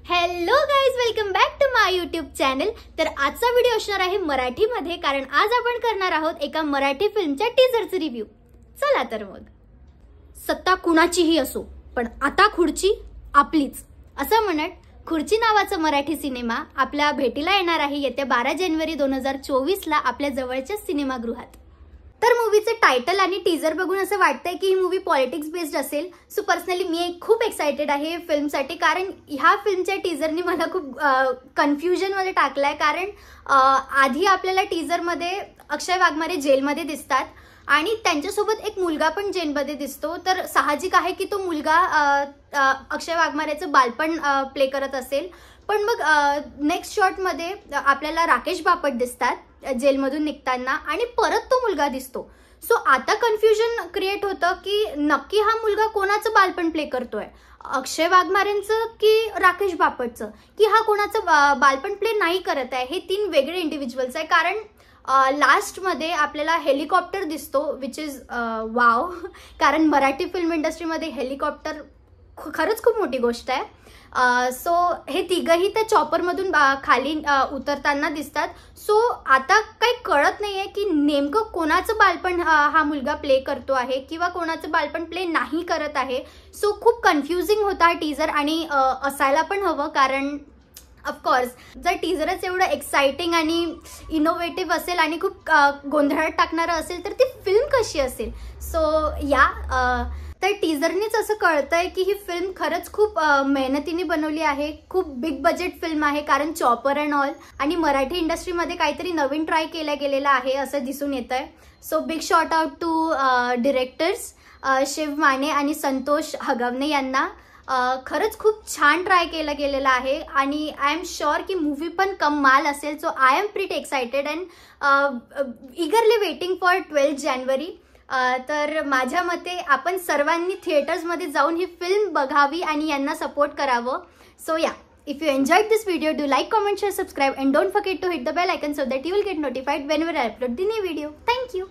Hello guys, welcome back to my YouTube channel. तर आजचा video असणार आहे मराठीमध्ये, कारण आज आपण करणार आहोत एका मराठी फिल्मच्या टीजरचा रिव्ह्यू। चला तर मग। सत्ता कुणाचीही असो, पण आता खुर्ची आपलीच असं म्हणत खुर्ची नावाचा मराठी सिनेमा आपल्या भेटीला येणार आहे येत्या 12 जानेवारी 2024 ला आपल्या जवळच्या सिनेमागृहात। तर मूवीचे टायटल आणि टीजर बघून असं वाटतंय की ही मूवी पॉलिटिक्स बेस्ड असेल। सो पर्सनली मी खूप एक्साइटेड आहे फिल्मसाठी, कारण ह्या फिल्मच्या टीजरनी मला खूप कन्फ्युजन मध्ये टाकलाय। कारण आधी आपल्याला टीजरमध्ये अक्षय वाघमारे जेलमध्ये दिसतात आणि त्यांच्यासोबत एक मुलगा पण जेलमध्ये दिसतो। तर साहजिक आहे की तो मुलगा अक्षय वाघमारेचं बालपण प्ले करत असेल। पण मग नेक्स्ट शॉटमध्ये आपल्याला राकेश बापट दिसतात जेलमधून निघताना आणि परत तो मुलगा दिसतो। सो आता कन्फ्युजन क्रिएट होतं की नक्की हा मुलगा कोणाचं बालपण प्ले करतोय, अक्षय वाघमारेंचं की राकेश बापटचं, की हा कोणाचं बालपण प्ले नाही करत आहे। हे तीन वेगळे इंडिव्हिज्युअल्स आहे। कारण लास्ट मध्ये आपल्याला हेलिकॉप्टर दिसतो, विच इज वाव, कारण मराठी फिल्म इंडस्ट्रीमध्ये हेलिकॉप्टर खरंच खूप मोठी गोष्ट आहे। सो हे तिघही त्या चॉपर मधून खाली उतरताना दिसतात। सो आता काही कळत नाहीये की नेमकं कोणाचं बालपण हा मुलगा प्ले करतो आहे किंवा कोणाचं बालपण प्ले नाही करत आहे। सो खूप कन्फ्युजिंग होता हा टीजर आणि असायला पण हवं, कारण ऑफकोर्स जर टीजरच एवढं एक्साइटिंग आणि इनोव्हेटिव्ह असेल आणि खूप गोंधळात टाकणारं असेल तर ती फिल्म कशी असेल। सो तर टीजरनीच असं कळतंय की ही फिल्म खरंच खूप मेहनतीने बनवली आहे। खूप बिग बजेट फिल्म आहे, कारण चॉपर अँड ऑल, आणि मराठी इंडस्ट्रीमध्ये काहीतरी नवीन ट्राय केला गेलेला आहे असं दिसून येतंय। So big shout out to directors Shiv Mane आणि संतोष हगवणे यांना। खरंच खूप छान ट्राय केला गेलेला आहे आणि आय एम शुअर की मूवी पण कमाल असेल। So I am pretty excited and eagerly waiting for 12 जानेवारी। तर माझ्या मते आपण सर्वांनी थिएटर्समध्ये जाऊन ही फिल्म बघावी आणि यांना सपोर्ट करावं। So if you enjoyed this video, do like, comment, share, subscribe and don't forget to hit the bell icon so that you will get notified whenever I upload the new video. Thank you.